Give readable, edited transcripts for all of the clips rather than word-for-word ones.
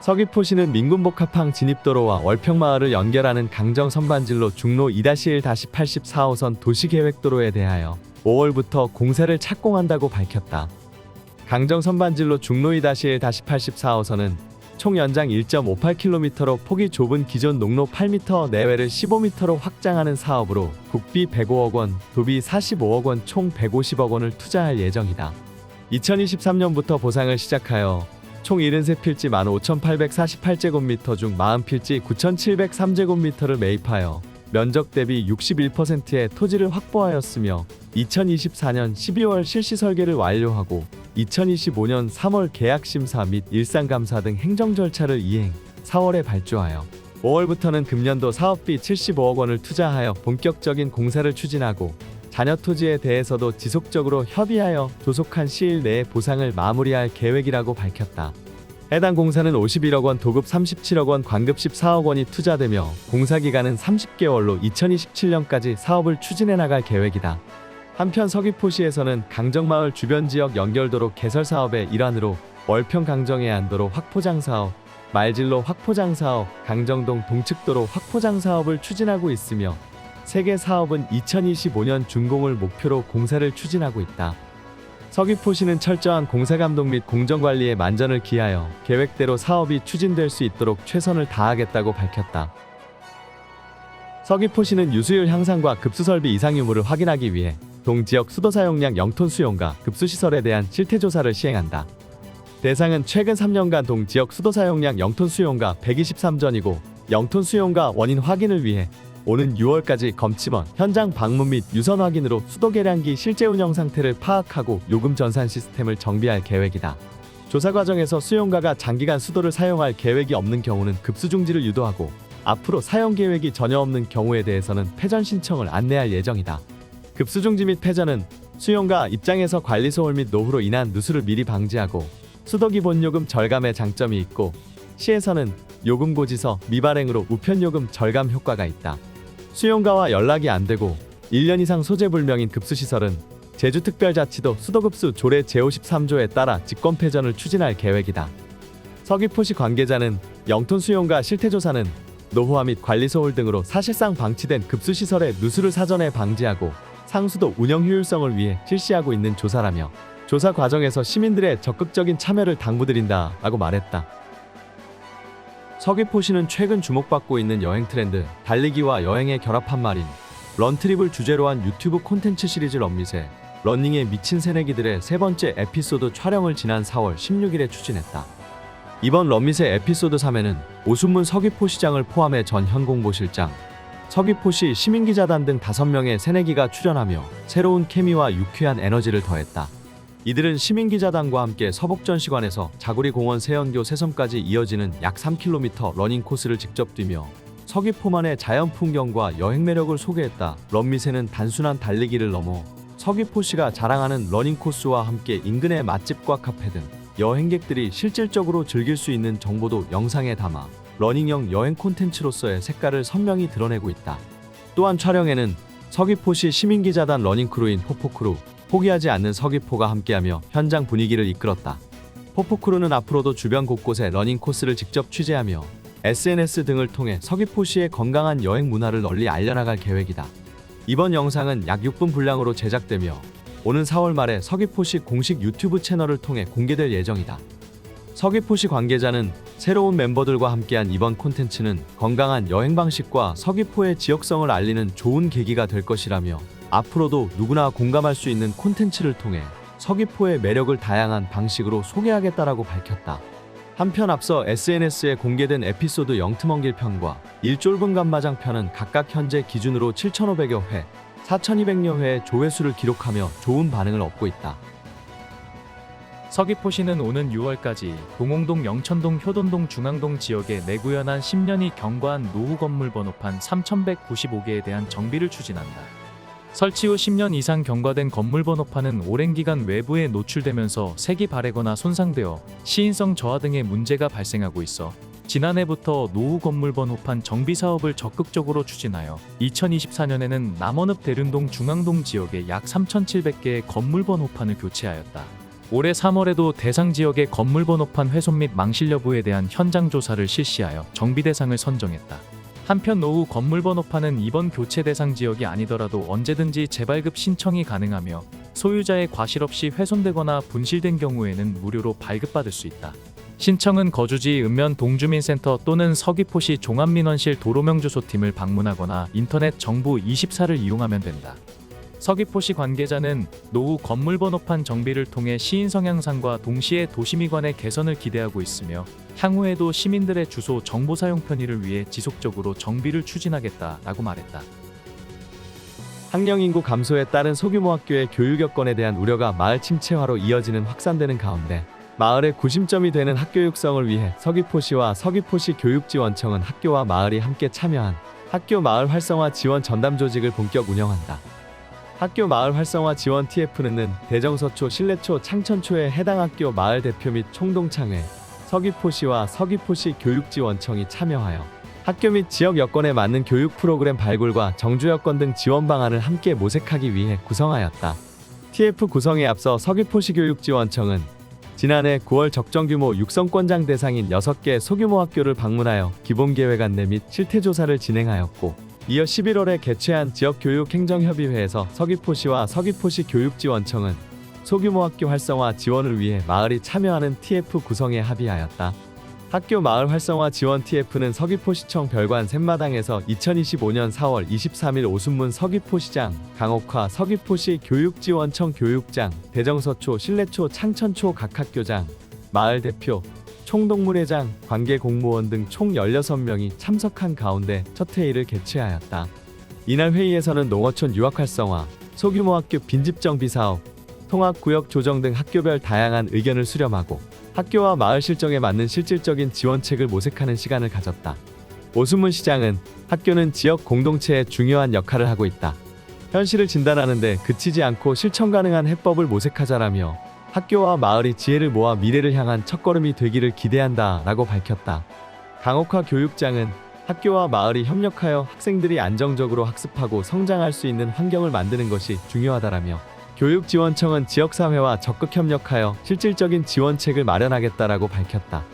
서귀포시는 민군복합항 진입도로와 월평마을을 연결하는 강정 선반진로 중로 2-1-84호선 도시계획도로에 대하여 5월부터 공사를 착공한다고 밝혔다. 강정 선반진로 중로 2-1-84호선은 총 연장 1.58km로 폭이 좁은 기존 농로 8m 내외를 15m로 확장하는 사업으로 국비 105억 원, 도비 45억 원 총 150억 원을 투자할 예정이다. 2023년부터 보상을 시작하여 총 73필지 15,848제곱미터 중 40필지 9,703제곱미터를 매입하여 면적 대비 61%의 토지를 확보하였으며 2024년 12월 실시 설계를 완료하고 2025년 3월 계약 심사 및 일상감사 등 행정 절차를 이행, 4월에 발주하여 5월부터는 금년도 사업비 75억 원을 투자하여 본격적인 공사를 추진하고 잔여 토지에 대해서도 지속적으로 협의하여 조속한 시일 내에 보상을 마무리할 계획이라고 밝혔다. 해당 공사는 51억 원, 도급 37억 원, 관급 14억 원이 투자되며 공사 기간은 30개월로 2027년까지 사업을 추진해 나갈 계획이다. 한편 서귀포시에서는 강정마을 주변 지역 연결도로 개설 사업의 일환으로 월평 강정해안도로 확포장 사업, 말진로 확포장 사업, 강정동 동측도로 확포장 사업을 추진하고 있으며 세 개 사업은 2025년 준공을 목표로 공사를 추진하고 있다. 서귀포시는 철저한 공사감독 및 공정관리에 만전을 기하여 계획대로 사업이 추진될 수 있도록 최선을 다하겠다고 밝혔다. 서귀포시는 유수율 향상과 급수설비 이상 유무를 확인하기 위해 동지역 수도 사용량 0톤 수용과 급수시설에 대한 실태조사를 시행한다. 대상은 최근 3년간 동지역 수도 사용량 0톤 수용가 123전이고 0톤 수용가 원인 확인을 위해 오는 6월까지 검침원, 현장 방문 및 유선 확인으로 수도 계량기 실제 운영 상태를 파악하고 요금 전산 시스템을 정비할 계획이다. 조사 과정에서 수용가가 장기간 수도를 사용할 계획이 없는 경우는 급수 중지를 유도하고 앞으로 사용 계획이 전혀 없는 경우에 대해서는 폐전 신청을 안내할 예정이다. 급수 중지 및 폐전은 수용가 입장에서 관리 소홀 및 노후로 인한 누수를 미리 방지하고 수도 기본 요금 절감의 장점이 있고 시에서는 요금 고지서 미발행으로 우편 요금 절감 효과가 있다. 수용가와 연락이 안 되고 1년 이상 소재 불명인 급수시설은 제주특별자치도 수도급수 조례 제53조에 따라 직권 폐전을 추진할 계획이다. 서귀포시 관계자는 0톤 수용가 실태조사는 노후화 및 관리 소홀 등으로 사실상 방치된 급수시설의 누수를 사전에 방지하고 상수도 운영 효율성을 위해 실시하고 있는 조사라며 조사 과정에서 시민들의 적극적인 참여를 당부드린다라고 말했다. 서귀포시는 최근 주목받고 있는 여행 트렌드, 달리기와 여행의 결합한 말인 런트립을 주제로 한 유튜브 콘텐츠 시리즈 런밋의 러닝에 미친 새내기들의 세 번째 에피소드 촬영을 지난 4월 16일에 추진했다. 이번 런밋의 에피소드 3회는 오순문 서귀포시장을 포함해 전 현공보실장, 서귀포시 시민기자단 등 5명의 새내기가 출연하며 새로운 케미와 유쾌한 에너지를 더했다. 이들은 시민기자단과 함께 서북전시관에서 자구리공원 세연교 새섬까지 이어지는 약 3km 러닝 코스를 직접 뛰며 서귀포만의 자연 풍경과 여행 매력을 소개했다. 런밋에는 단순한 달리기를 넘어 서귀포시가 자랑하는 러닝 코스와 함께 인근의 맛집과 카페 등 여행객들이 실질적으로 즐길 수 있는 정보도 영상에 담아 러닝형 여행 콘텐츠로서의 색깔을 선명히 드러내고 있다. 또한 촬영에는 서귀포시 시민기자단 러닝크루인 포포크루, 포기하지 않는 서귀포가 함께하며 현장 분위기를 이끌었다. 포포크루는 앞으로도 주변 곳곳에 러닝 코스를 직접 취재하며 SNS 등을 통해 서귀포시의 건강한 여행 문화를 널리 알려나갈 계획이다. 이번 영상은 약 6분 분량으로 제작되며 오는 4월 말에 서귀포시 공식 유튜브 채널을 통해 공개될 예정이다. 서귀포시 관계자는 새로운 멤버들과 함께한 이번 콘텐츠는 건강한 여행 방식과 서귀포의 지역성을 알리는 좋은 계기가 될 것이라며 앞으로도 누구나 공감할 수 있는 콘텐츠를 통해 서귀포의 매력을 다양한 방식으로 소개하겠다라고 밝혔다. 한편 앞서 SNS에 공개된 에피소드 영트먼길 편과 일쫄분 간마장 편은 각각 현재 기준으로 7,500여 회, 4,200여 회의 조회수를 기록하며 좋은 반응을 얻고 있다. 서귀포시는 오는 6월까지 동홍동, 영천동, 효돈동, 중앙동 지역에 내구현한 10년이 경과한 노후 건물 번호판 3,195개에 대한 정비를 추진한다. 설치 후 10년 이상 경과된 건물 번호판은 오랜 기간 외부에 노출되면서 색이 바래거나 손상되어 시인성 저하 등의 문제가 발생하고 있어 지난해부터 노후 건물 번호판 정비 사업을 적극적으로 추진하여 2024년에는 남원읍 대륜동 중앙동 지역에 약 3,700개의 건물 번호판을 교체하였다. 올해 3월에도 대상 지역의 건물 번호판 훼손 및 망실 여부에 대한 현장 조사를 실시하여 정비 대상을 선정했다. 한편 노후 건물 번호판은 이번 교체 대상 지역이 아니더라도 언제든지 재발급 신청이 가능하며 소유자의 과실 없이 훼손되거나 분실된 경우에는 무료로 발급받을 수 있다. 신청은 거주지 읍면 동주민센터 또는 서귀포시 종합민원실 도로명주소팀을 방문하거나 인터넷 정부 24를 이용하면 된다. 서귀포시 관계자는 노후 건물 번호판 정비를 통해 시인 성향상과 동시에 도시미관의 개선을 기대하고 있으며 향후에도 시민들의 주소 정보 사용 편의를 위해 지속적으로 정비를 추진하겠다라고 말했다. 학령 인구 감소에 따른 소규모 학교의 교육 여건에 대한 우려가 마을 침체화로 이어지는 확산되는 가운데 마을의 구심점이 되는 학교 육성을 위해 서귀포시와 서귀포시 교육지원청은 학교와 마을이 함께 참여한 학교 마을 활성화 지원 전담 조직을 본격 운영한다. 학교 마을 활성화 지원 TF는 대정서초, 신례초, 창천초에 해당 학교 마을 대표 및 총동창회, 서귀포시와 서귀포시 교육지원청이 참여하여 학교 및 지역 여건에 맞는 교육 프로그램 발굴과 정주 여건 등 지원 방안을 함께 모색하기 위해 구성하였다. TF 구성에 앞서 서귀포시 교육지원청은 지난해 9월 적정규모 육성권장 대상인 6개 소규모 학교를 방문하여 기본계획 안내 및 실태조사를 진행하였고 이어 11월에 개최한 지역교육행정협의회에서 서귀포시와 서귀포시 교육지원청은 소규모 학교 활성화 지원을 위해 마을이 참여하는 TF 구성에 합의하였다. 학교 마을 활성화 지원 TF는 서귀포시청 별관 샘마당에서 2025년 4월 23일 오순문 서귀포시장, 강옥화 서귀포시 교육지원청 교육장, 대정서초, 신례초, 창천초 각 학교장, 마을 대표, 총동물회장, 관계 공무원 등 총 16명이 참석한 가운데 첫 회의를 개최하였다. 이날 회의에서는 농어촌 유학 활성화, 소규모 학교 빈집 정비 사업, 통합구역 조정 등 학교별 다양한 의견을 수렴하고 학교와 마을 실정에 맞는 실질적인 지원책을 모색하는 시간을 가졌다. 오순문 시장은 학교는 지역 공동체의 중요한 역할을 하고 있다. 현실을 진단하는 데 그치지 않고 실천 가능한 해법을 모색하자라며 학교와 마을이 지혜를 모아 미래를 향한 첫걸음이 되기를 기대한다 라고 밝혔다. 강옥화 교육장은 학교와 마을이 협력하여 학생들이 안정적으로 학습하고 성장할 수 있는 환경을 만드는 것이 중요하다라며 교육지원청은 지역사회와 적극 협력하여 실질적인 지원책을 마련하겠다라고 밝혔다.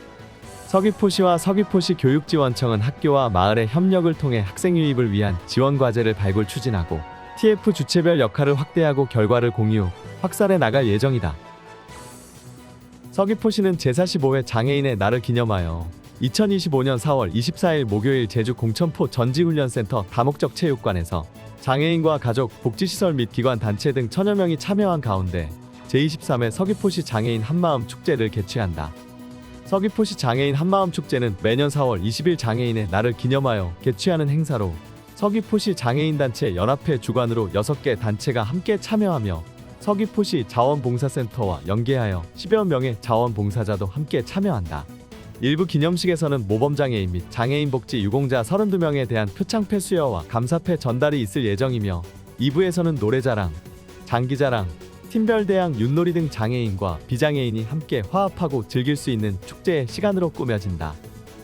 서귀포시와 서귀포시 교육지원청은 학교와 마을의 협력을 통해 학생 유입을 위한 지원과제를 발굴 추진하고 TF 주체별 역할을 확대하고 결과를 공유, 확산해 나갈 예정이다. 서귀포시는 제45회 장애인의 날을 기념하여 2025년 4월 24일 목요일 제주 공천포 전지훈련센터 다목적 체육관에서 장애인과 가족, 복지시설 및 기관 단체 등 천여 명이 참여한 가운데 제23회 서귀포시 장애인 한마음 축제를 개최한다. 서귀포시 장애인 한마음 축제는 매년 4월 20일 장애인의 날을 기념하여 개최하는 행사로 서귀포시 장애인단체 연합회 주관으로 6개 단체가 함께 참여하며 서귀포시 자원봉사센터와 연계하여 10여 명의 자원봉사자도 함께 참여한다. 일부 기념식에서는 모범장애인 및 장애인 복지 유공자 32명에 대한 표창패 수여와 감사패 전달이 있을 예정이며 2부에서는 노래자랑, 장기자랑, 팀별대항 윷놀이 등 장애인과 비장애인이 함께 화합하고 즐길 수 있는 축제의 시간으로 꾸며진다.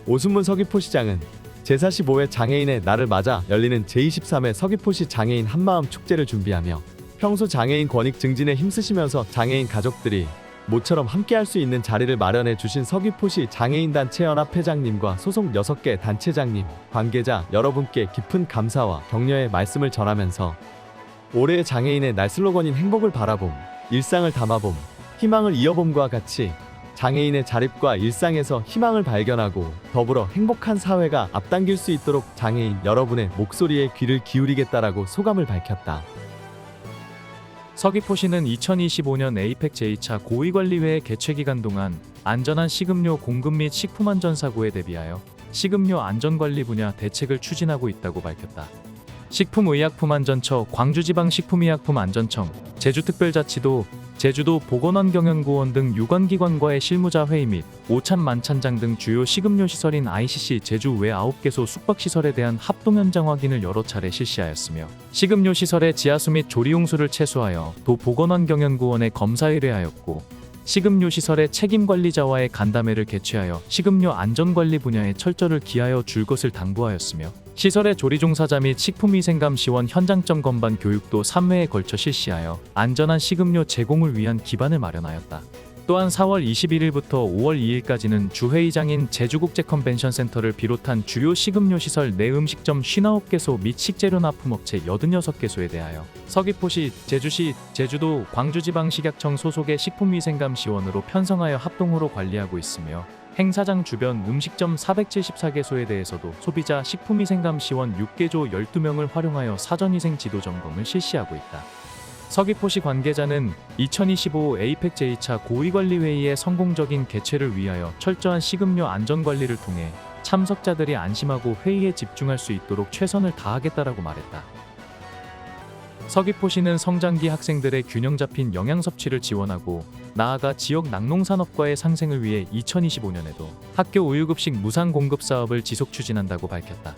오순문 서귀포시장은 제45회 장애인의 날을 맞아 열리는 제23회 서귀포시 장애인 한마음 축제를 준비하며 평소 장애인 권익 증진에 힘쓰시면서 장애인 가족들이 모처럼 함께할 수 있는 자리를 마련해 주신 서귀포시 장애인단체연합회장님과 소속 6개 단체장님, 관계자 여러분께 깊은 감사와 격려의 말씀을 전하면서 올해의 장애인의 날 슬로건인 행복을 바라봄, 일상을 담아봄, 희망을 이어봄과 같이 장애인의 자립과 일상에서 희망을 발견하고 더불어 행복한 사회가 앞당길 수 있도록 장애인 여러분의 목소리에 귀를 기울이겠다라고 소감을 밝혔다. 서귀포시는 2025년 에이펙 제2차 고위관리회의 개최 기간 동안 안전한 식음료 공급 및 식품안전사고에 대비하여 식음료 안전관리 분야 대책을 추진하고 있다고 밝혔다. 식품의약품안전처, 광주지방식품의약품안전청, 제주특별자치도, 제주도 보건환경연구원 등 유관기관과의 실무자 회의 및 오찬 만찬장 등 주요 식음료 시설인 ICC 제주 외 9개소 숙박시설에 대한 합동 현장 확인을 여러 차례 실시하였으며 식음료 시설의 지하수 및 조리용수를 채수하여 도 보건환경연구원에 검사 의뢰하였고 식음료 시설의 책임관리자와의 간담회를 개최하여 식음료 안전관리 분야에 철저를 기하여 줄 것을 당부하였으며 시설의 조리종사자 및 식품위생감시원 현장점 건반 교육도 3회에 걸쳐 실시하여 안전한 식음료 제공을 위한 기반을 마련하였다. 또한 4월 21일부터 5월 2일까지는 주회의장인 제주국제컨벤션센터를 비롯한 주요 식음료 시설 내 음식점 59개소 및 식재료 납품업체 86개소에 대하여 서귀포시, 제주시, 제주도, 광주지방식약청 소속의 식품위생감시원으로 편성하여 합동으로 관리하고 있으며 행사장 주변 음식점 474개소에 대해서도 소비자 식품위생감시원 6개조 12명을 활용하여 사전위생 지도 점검을 실시하고 있다. 서귀포시 관계자는 2025 에이펙 제2차 고위관리회의의 성공적인 개최를 위하여 철저한 식음료 안전관리를 통해 참석자들이 안심하고 회의에 집중할 수 있도록 최선을 다하겠다라고 말했다. 서귀포시는 성장기 학생들의 균형 잡힌 영양 섭취를 지원하고 나아가 지역 낙농산업과의 상생을 위해 2025년에도 학교 우유급식 무상 공급 사업을 지속 추진한다고 밝혔다.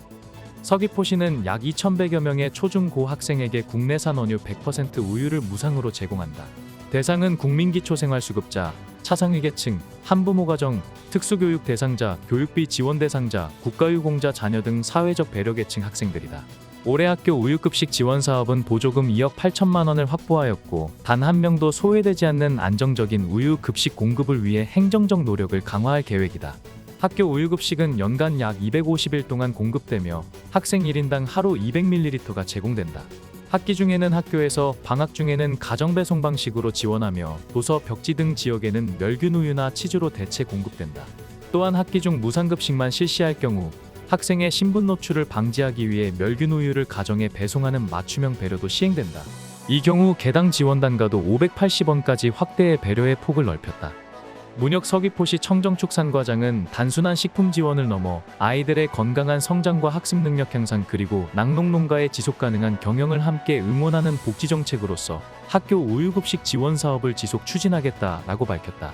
서귀포시는 약 2,100여 명의 초중고 학생에게 국내산 원유 100% 우유를 무상으로 제공한다. 대상은 국민기초생활수급자, 차상위계층, 한부모가정, 특수교육 대상자, 교육비 지원 대상자, 국가유공자 자녀 등 사회적 배려계층 학생들이다. 올해 학교 우유급식 지원 사업은 보조금 2억 8천만 원을 확보하였고 단 한 명도 소외되지 않는 안정적인 우유 급식 공급을 위해 행정적 노력을 강화할 계획이다. 학교 우유급식은 연간 약 250일 동안 공급되며 학생 1인당 하루 200ml가 제공된다. 학기 중에는 학교에서, 방학 중에는 가정배송 방식으로 지원하며 도서, 벽지 등 지역에는 멸균 우유나 치즈로 대체 공급된다. 또한 학기 중 무상급식만 실시할 경우 학생의 신분 노출을 방지하기 위해 멸균 우유를 가정에 배송하는 맞춤형 배려도 시행된다. 이 경우 개당 지원 단가도 580원까지 확대해 배려의 폭을 넓혔다. 문혁 서귀포시 청정축산과장은 단순한 식품 지원을 넘어 아이들의 건강한 성장과 학습 능력 향상 그리고 낙농농가의 지속가능한 경영을 함께 응원하는 복지정책으로서 학교 우유급식 지원 사업을 지속 추진하겠다라고 밝혔다.